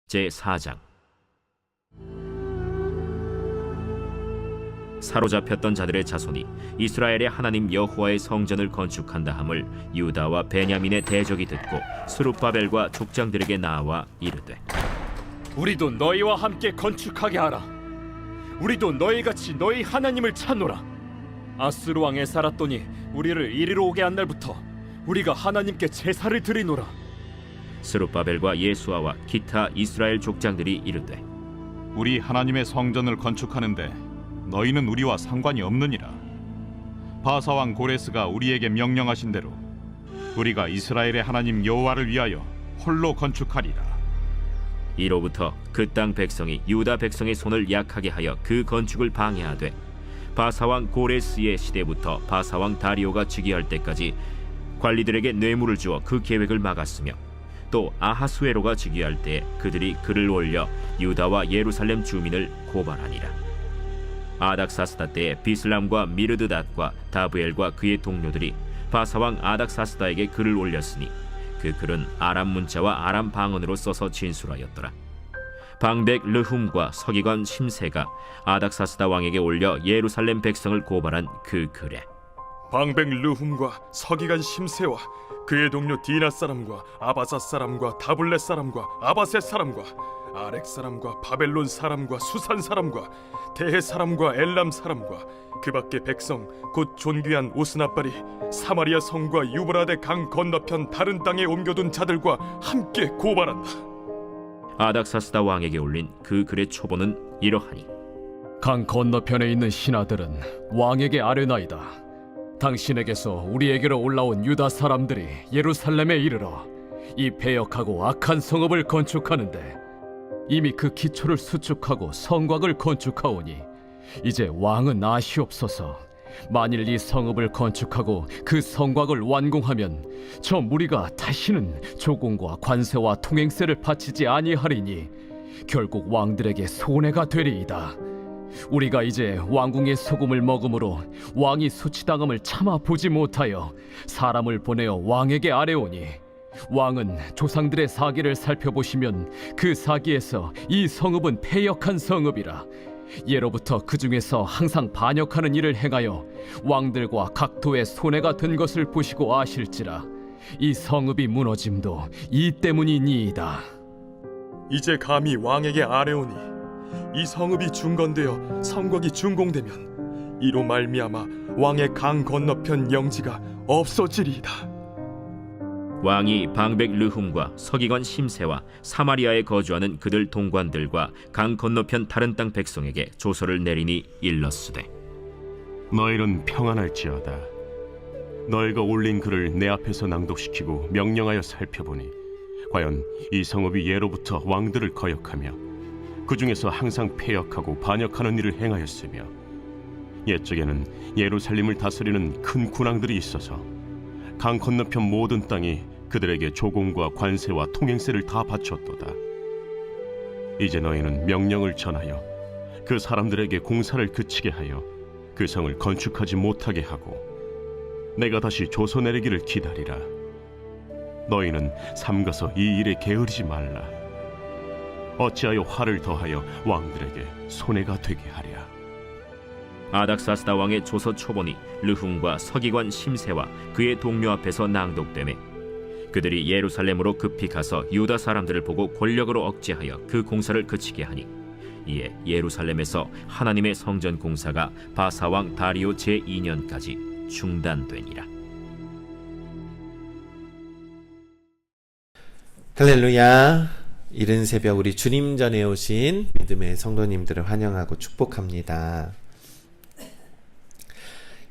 제4장. 사로잡혔던 자들의 자손이 이스라엘의 하나님 여호와의 성전을 건축한다 함을 유다와 베냐민의 대적이 듣고 스룹바벨과 족장들에게 나와 이르되, 우리도 너희와 함께 건축하게 하라. 우리도 너희같이 너희 하나님을 찾노라. 아수르 왕에 살았더니 우리를 이리로 오게 한 날부터 우리가 하나님께 제사를 드리노라. 스룹바벨과 예수아와 기타 이스라엘 족장들이 이르되, 우리 하나님의 성전을 건축하는데 너희는 우리와 상관이 없느니라. 바사왕 고레스가 우리에게 명령하신 대로 우리가 이스라엘의 하나님 여호와를 위하여 홀로 건축하리라. 이로부터 그 땅 백성이 유다 백성의 손을 약하게 하여 그 건축을 방해하되, 바사왕 고레스의 시대부터 바사왕 다리오가 즉위할 때까지 관리들에게 뇌물을 주어 그 계획을 막았으며, 또 아하수에로가 즉위할 때 그들이 글을 올려 유다와 예루살렘 주민을 고발하니라. 아닥사스다 때에 비슬람과 미르드닷과 다브엘과 그의 동료들이 바사왕 아닥사스다에게 글을 올렸으니 그 글은 아람 문자와 아람 방언으로 써서 진술하였더라. 방백 르훔과 서기관 심세가 아닥사스다 왕에게 올려 예루살렘 백성을 고발한 그 글에, 방백 르훔과 서기관 심세와 그의 동료 디나 사람과 아바사 사람과 다블렛 사람과 아바셋 사람과 아렉 사람과 바벨론 사람과 수산 사람과 대해 사람과 엘람 사람과 그 밖의 백성 곧 존귀한 오스나발이 사마리아 성과 유브라데 강 건너편 다른 땅에 옮겨둔 자들과 함께 고발한다. 아닥사스다 왕에게 올린 그 글의 초본은 이러하니, 강 건너편에 있는 신하들은 왕에게 아뢰나이다. 당신에게서 우리에게로 올라온 유다 사람들이 예루살렘에 이르러 이 패역하고 악한 성읍을 건축하는데 이미 그 기초를 수축하고 성곽을 건축하오니 이제 왕은 아시옵소서. 만일 이 성읍을 건축하고 그 성곽을 완공하면 저 무리가 다시는 조공과 관세와 통행세를 바치지 아니하리니 결국 왕들에게 손해가 되리이다. 우리가 이제 왕궁의 소금을 먹음으로 왕이 수치당함을 참아 보지 못하여 사람을 보내어 왕에게 아뢰오니, 왕은 조상들의 사기를 살펴보시면 그 사기에서 이 성읍은 패역한 성읍이라. 예로부터 그 중에서 항상 반역하는 일을 행하여 왕들과 각도의 손해가 된 것을 보시고 아실지라. 이 성읍이 무너짐도 이 때문이니이다. 이제 감히 왕에게 아뢰오니 이 성읍이 중건되어 성곽이 준공되면 이로 말미암아 왕의 강 건너편 영지가 없어지리이다. 왕이 방백 르훔과 서기관 심세와 사마리아에 거주하는 그들 동관들과 강 건너편 다른 땅 백성에게 조서를 내리니 일렀으되, 너희는 평안할지어다. 너희가 올린 글을 내 앞에서 낭독시키고 명령하여 살펴보니 과연 이 성읍이 예로부터 왕들을 거역하며 그 중에서 항상 패역하고 반역하는 일을 행하였으며, 옛적에는 예루살렘을 다스리는 큰 군왕들이 있어서 강 건너편 모든 땅이 그들에게 조공과 관세와 통행세를 다 바쳤도다. 이제 너희는 명령을 전하여 그 사람들에게 공사를 그치게 하여 그 성을 건축하지 못하게 하고 내가 다시 조서 내리기를 기다리라. 너희는 삼가서 이 일에 게으르지 말라. 어찌하여 화를 더하여 왕들에게 손해가 되게 하랴. 아닥사스다 왕의 조서 초본이 르훔과 서기관 심세와 그의 동료 앞에서 낭독되매, 그들이 예루살렘으로 급히 가서 유다 사람들을 보고 권력으로 억제하여 그 공사를 그치게 하니, 이에 예루살렘에서 하나님의 성전 공사가 바사왕 다리오 제2년까지 중단되니라. 할렐루야. 이른 새벽 우리 주님 전에 오신 믿음의 성도님들을 환영하고 축복합니다.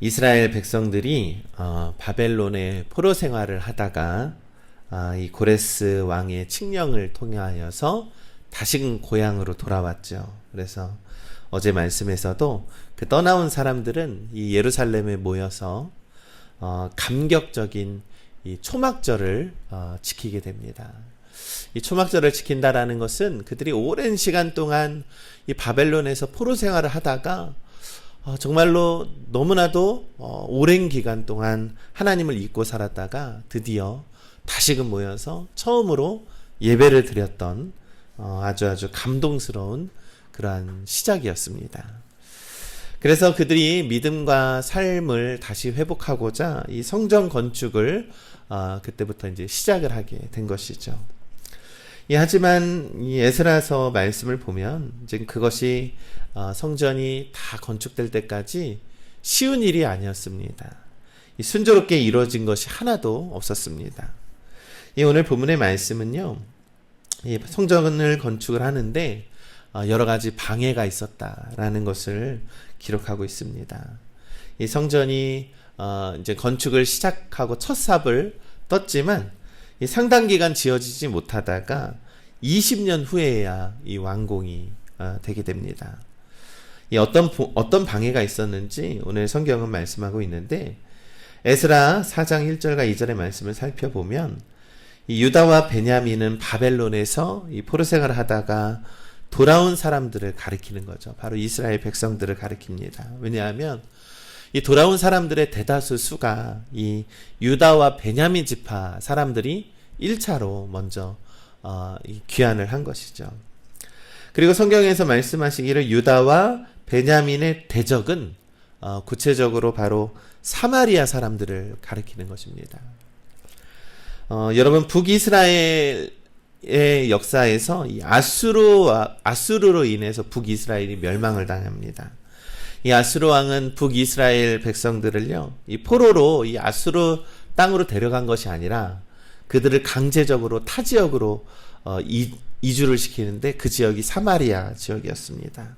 이스라엘 백성들이 바벨론의 포로 생활을 하다가 이 고레스 왕의 칙령을 통하여서 다시금 고향으로 돌아왔죠. 그래서 어제 말씀에서도 그 떠나온 사람들은 이 예루살렘에 모여서 감격적인 이 초막절을 지키게 됩니다. 이 초막절을 지킨다라는 것은 그들이 오랜 시간 동안 이 바벨론에서 포로 생활을 하다가 정말로 너무나도 오랜 기간 동안 하나님을 잊고 살았다가 드디어 다시금 모여서 처음으로 예배를 드렸던 아주 감동스러운 그러한 시작이었습니다. 그래서 그들이 믿음과 삶을 다시 회복하고자 이 성전 건축을 그때부터 이제 시작을 하게 된 것이죠. 하지만 이 에스라서 말씀을 보면 이제 그것이 성전이 다 건축될 때까지 쉬운 일이 아니었습니다. 순조롭게 이루어진 것이 하나도 없었습니다. 오늘 본문의 말씀은요, 이 성전을 건축을 하는데 여러 가지 방해가 있었다라는 것을 기록하고 있습니다. 이 성전이 이제 건축을 시작하고 첫 삽을 떴지만 이 상당 기간 지어지지 못하다가 20년 후에야 이 완공이 되게 됩니다. 어떤 방해가 있었는지 오늘 성경은 말씀하고 있는데, 에스라 4장 1절과 2절의 말씀을 살펴보면 이 유다와 베냐민은 바벨론에서 이 포로 생활을 하다가 돌아온 사람들을 가리키는 거죠. 바로 이스라엘 백성들을 가리킵니다. 왜냐하면 이 돌아온 사람들의 대다수 수가 이 유다와 베냐민 지파 사람들이 1차로 먼저 귀환을 한 것이죠. 그리고 성경에서 말씀하시기를 유다와 베냐민의 대적은 구체적으로 바로 사마리아 사람들을 가리키는 것입니다. 여러분, 북이스라엘의 역사에서 이 아수르로 인해서 북이스라엘이 멸망을 당합니다. 이 아수르 왕은 북이스라엘 백성들을요, 이 포로로 이 아수르 땅으로 데려간 것이 아니라 그들을 강제적으로 타 지역으로 이주를 시키는데 그 지역이 사마리아 지역이었습니다.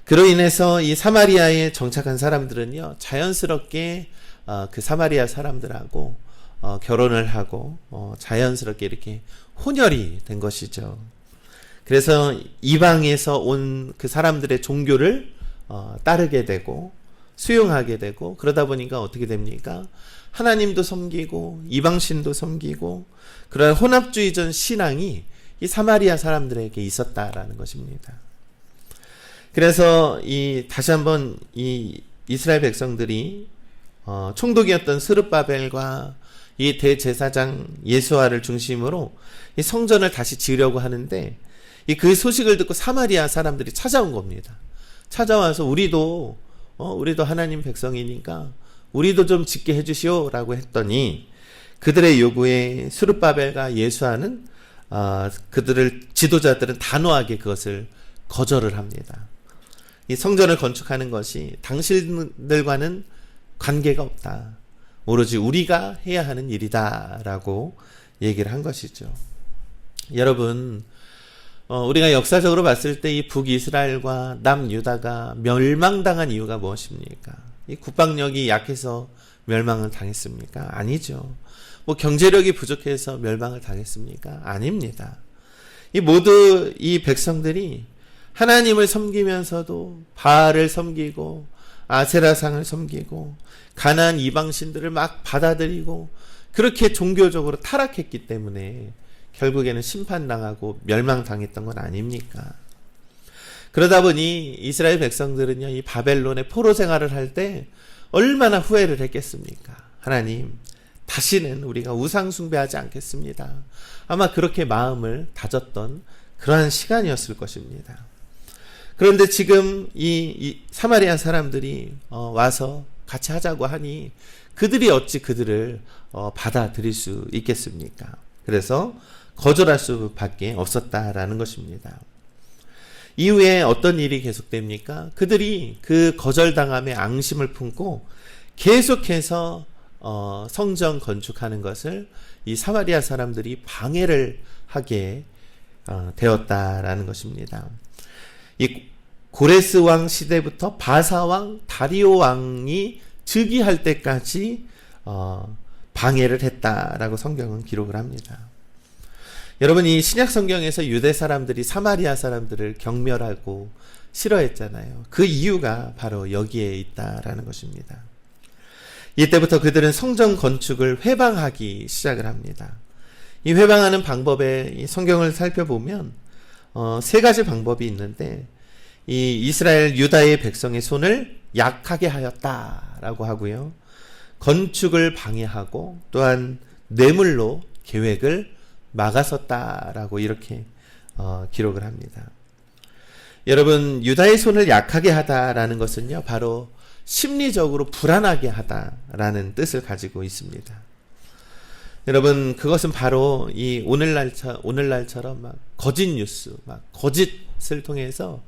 그로 인해서 이 사마리아에 정착한 사람들은요, 자연스럽게 그 사마리아 사람들하고 결혼을 하고 자연스럽게 이렇게 혼혈이 된 것이죠. 그래서 이방에서 온 그 사람들의 종교를 따르게 되고 수용하게 되고, 그러다 보니까 어떻게 됩니까? 하나님도 섬기고 이방신도 섬기고, 그런 혼합주의적 신앙이 이 사마리아 사람들에게 있었다라는 것입니다. 그래서 다시 한번 이 이스라엘 백성들이 총독이었던 스룹바벨과 이 대제사장 예수아를 중심으로 이 성전을 다시 지으려고 하는데, 그 소식을 듣고 사마리아 사람들이 찾아온 겁니다. 찾아와서 우리도 하나님 백성이니까 우리도 좀 짓게 해주시오라고 했더니, 그들의 요구에 스룹바벨과 예수아는 그들을 지도자들은 단호하게 그것을 거절을 합니다. 이 성전을 건축하는 것이 당신들과는 관계가 없다. 오로지 우리가 해야 하는 일이다라고 얘기를 한 것이죠. 여러분, 우리가 역사적으로 봤을 때 이 북이스라엘과 남유다가 멸망당한 이유가 무엇입니까? 이 국방력이 약해서 멸망을 당했습니까? 아니죠. 경제력이 부족해서 멸망을 당했습니까? 아닙니다. 모두 이 백성들이 하나님을 섬기면서도 바알을 섬기고 아세라상을 섬기고 가나안 이방신들을 막 받아들이고 그렇게 종교적으로 타락했기 때문에 결국에는 심판당하고 멸망당했던 건 아닙니까? 그러다 보니 이스라엘 백성들은요, 이 바벨론의 포로 생활을 할 때 얼마나 후회를 했겠습니까? 하나님, 다시는 우리가 우상 숭배하지 않겠습니다. 아마 그렇게 마음을 다졌던 그러한 시간이었을 것입니다. 그런데 지금 이 사마리아 사람들이 와서 같이 하자고 하니 그들이 어찌 그들을 받아들일 수 있겠습니까? 그래서 거절할 수밖에 없었다라는 것입니다. 이후에 어떤 일이 계속됩니까? 그들이 그 거절당함에 앙심을 품고 계속해서 성전 건축하는 것을 이 사마리아 사람들이 방해를 하게 되었다라는 것입니다. 이 고레스 왕 시대부터 바사 왕, 다리오 왕이 즉위할 때까지 방해를 했다라고 성경은 기록을 합니다. 여러분, 이 신약 성경에서 유대 사람들이 사마리아 사람들을 경멸하고 싫어했잖아요. 그 이유가 바로 여기에 있다라는 것입니다. 이때부터 그들은 성전 건축을 회방하기 시작을 합니다. 이 회방하는 방법에 이 성경을 살펴보면 세 가지 방법이 있는데, 이 이스라엘 유다의 백성의 손을 약하게 하였다라고 하고요, 건축을 방해하고 또한 뇌물로 계획을 막았었다라고 이렇게 기록을 합니다. 여러분, 유다의 손을 약하게 하다라는 것은요, 바로 심리적으로 불안하게 하다라는 뜻을 가지고 있습니다. 여러분, 그것은 바로 이 오늘날처럼 막 거짓 뉴스, 막 거짓을 통해서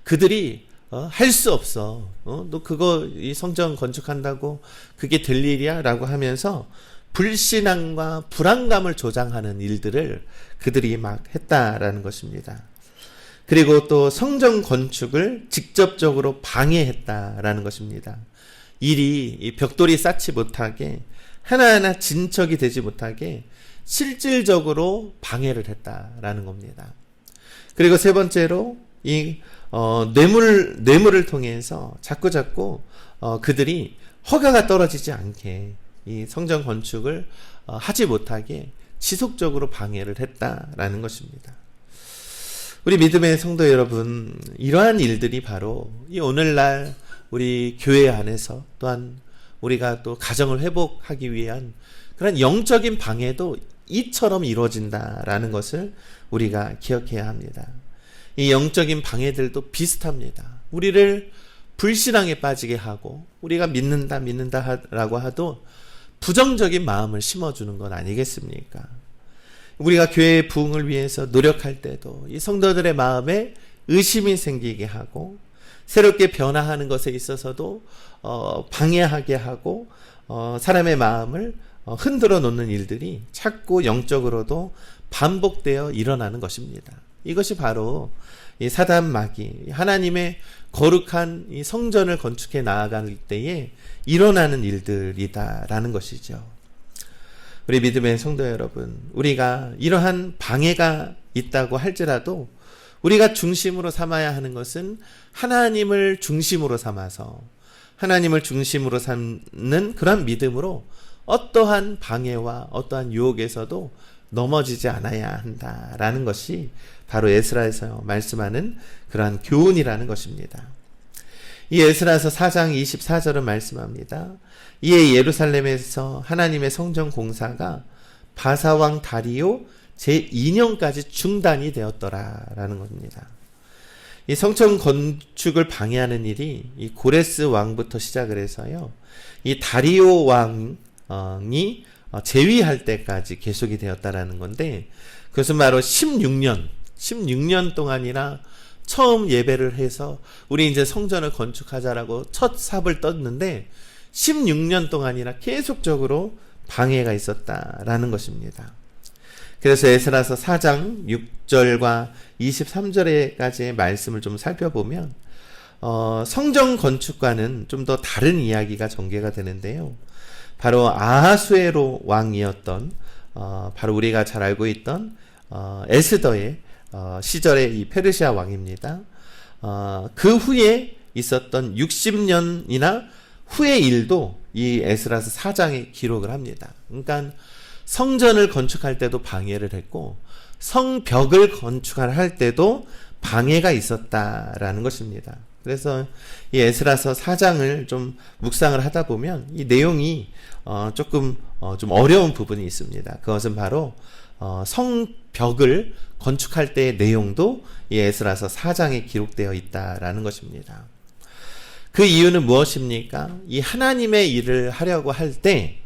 그들이 할 수 없어. 너 그거 이 성전 건축한다고 그게 될 일이야라고 하면서 불신앙과 불안감을 조장하는 일들을 그들이 막 했다라는 것입니다. 그리고 또 성전 건축을 직접적으로 방해했다라는 것입니다. 일이 이 벽돌이 쌓지 못하게 하나하나 진척이 되지 못하게 실질적으로 방해를 했다라는 겁니다. 그리고 세 번째로 이 뇌물을 통해서 자꾸 그들이 허가가 떨어지지 않게 이 성전 건축을 하지 못하게 지속적으로 방해를 했다라는 것입니다. 우리 믿음의 성도 여러분, 이러한 일들이 바로 이 오늘날 우리 교회 안에서 또한 우리가 또 가정을 회복하기 위한 그런 영적인 방해도 이처럼 이루어진다라는 것을 우리가 기억해야 합니다. 이 영적인 방해들도 비슷합니다. 우리를 불신앙에 빠지게 하고 우리가 믿는다라고 하도 부정적인 마음을 심어주는 건 아니겠습니까? 우리가 교회의 부흥을 위해서 노력할 때도 이 성도들의 마음에 의심이 생기게 하고 새롭게 변화하는 것에 있어서도 방해하게 하고 사람의 마음을 흔들어 놓는 일들이 자꾸 영적으로도 반복되어 일어나는 것입니다. 이것이 바로 이 사단 마귀, 하나님의 거룩한 이 성전을 건축해 나아갈 때에 일어나는 일들이다라는 것이죠. 우리 믿음의 성도 여러분, 우리가 이러한 방해가 있다고 할지라도 우리가 중심으로 삼아야 하는 것은 하나님을 중심으로 삼아서 하나님을 중심으로 삼는 그런 믿음으로 어떠한 방해와 어떠한 유혹에서도 넘어지지 않아야 한다라는 것이 바로 에스라에서 말씀하는 그러한 교훈이라는 것입니다. 이 에스라서 4장 24절은 말씀합니다. 이에 예루살렘에서 하나님의 성전 공사가 바사왕 다리오 제2년까지 중단이 되었더라라는 겁니다. 이 성전 건축을 방해하는 일이 이 고레스 왕부터 시작을 해서요, 이 다리오 왕이 재위할 때까지 계속이 되었다라는 건데, 그것은 바로 16년 동안이나 처음 예배를 해서 우리 이제 성전을 건축하자라고 첫 삽을 떴는데 16년 동안이나 계속적으로 방해가 있었다라는 것입니다. 그래서 에스라서 4장 6절과 23절에까지의 말씀을 좀 살펴보면 성전 건축과는 좀 더 다른 이야기가 전개가 되는데요. 바로 아하수에로 왕이었던 바로 우리가 잘 알고 있던 에스더의 시절의 이 페르시아 왕입니다. 그 후에 있었던 60년이나 후의 일도 이 에스라서 4장에 기록을 합니다. 그러니까 성전을 건축할 때도 방해를 했고 성벽을 건축할 때도 방해가 있었다라는 것입니다. 그래서 이 에스라서 4장을 좀 묵상을 하다 보면 이 내용이 조금 좀 어려운 부분이 있습니다. 그것은 바로 성벽을 건축할 때의 내용도 이 에스라서 4장에 기록되어 있다라는 것입니다. 그 이유는 무엇입니까? 이 하나님의 일을 하려고 할 때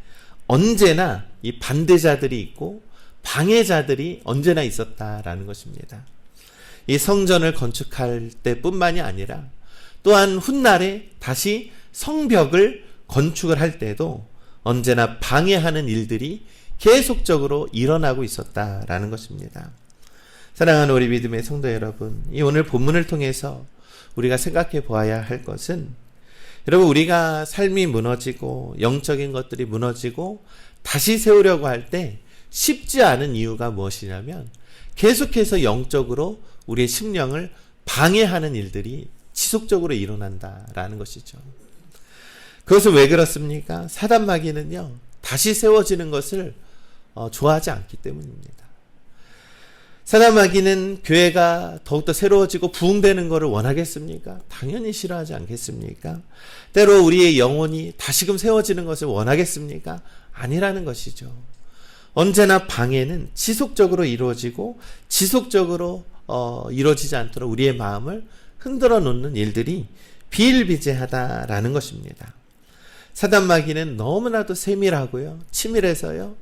언제나 이 반대자들이 있고 방해자들이 언제나 있었다라는 것입니다. 이 성전을 건축할 때뿐만이 아니라 또한 훗날에 다시 성벽을 건축을 할 때도 언제나 방해하는 일들이 계속적으로 일어나고 있었다라는 것입니다. 사랑하는 우리 믿음의 성도 여러분, 이 오늘 본문을 통해서 우리가 생각해 보아야 할 것은, 여러분, 우리가 삶이 무너지고 영적인 것들이 무너지고 다시 세우려고 할 때 쉽지 않은 이유가 무엇이냐면 계속해서 영적으로 우리의 심령을 방해하는 일들이 지속적으로 일어난다라는 것이죠. 그것은 왜 그렇습니까? 사단 마귀는요, 다시 세워지는 것을 좋아하지 않기 때문입니다. 사단 마귀는 교회가 더욱더 새로워지고 부흥되는 것을 원하겠습니까? 당연히 싫어하지 않겠습니까? 때로 우리의 영혼이 다시금 세워지는 것을 원하겠습니까? 아니라는 것이죠. 언제나 방해는 지속적으로 이루어지고 지속적으로 이루어지지 않도록 우리의 마음을 흔들어 놓는 일들이 비일비재하다라는 것입니다. 사단마귀는 너무나도 세밀하고요, 치밀해서요,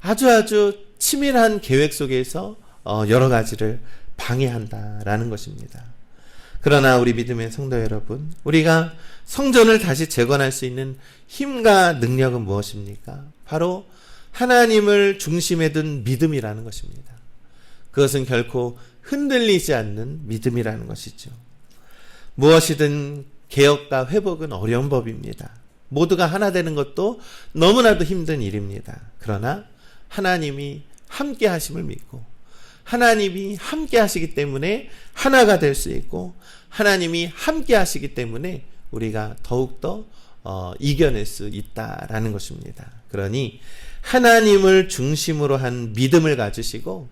아주 치밀한 계획 속에서 여러 가지를 방해한다라는 것입니다. 그러나 우리 믿음의 성도 여러분, 우리가 성전을 다시 재건할 수 있는 힘과 능력은 무엇입니까? 바로 하나님을 중심에 둔 믿음이라는 것입니다. 그것은 결코 흔들리지 않는 믿음이라는 것이죠. 무엇이든 개혁과 회복은 어려운 법입니다. 모두가 하나 되는 것도 너무나도 힘든 일입니다. 그러나 하나님이 함께 하심을 믿고, 하나님이 함께 하시기 때문에 하나가 될 수 있고, 하나님이 함께 하시기 때문에 우리가 더욱더 이겨낼 수 있다라는 것입니다. 그러니 하나님을 중심으로 한 믿음을 가지시고,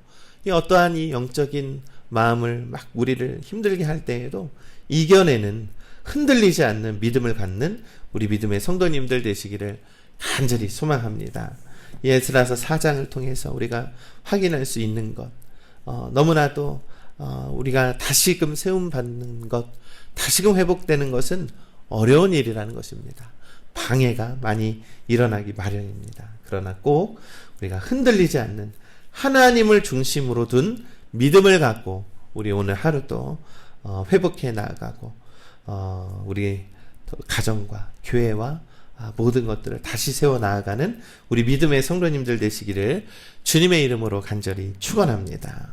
이 어떠한 이 영적인 마음을 막 우리를 힘들게 할 때에도 이겨내는, 흔들리지 않는 믿음을 갖는 우리 믿음의 성도님들 되시기를 간절히 소망합니다. 에스라서 4장을 통해서 우리가 확인할 수 있는 것, 너무나도 우리가 다시금 세움받는 것, 다시금 회복되는 것은 어려운 일이라는 것입니다. 방해가 많이 일어나기 마련입니다. 그러나 꼭 우리가 흔들리지 않는 하나님을 중심으로 둔 믿음을 갖고 우리 오늘 하루도 회복해 나아가고, 우리 가정과 교회와 모든 것들을 다시 세워 나아가는 우리 믿음의 성도님들 되시기를 주님의 이름으로 간절히 축원합니다.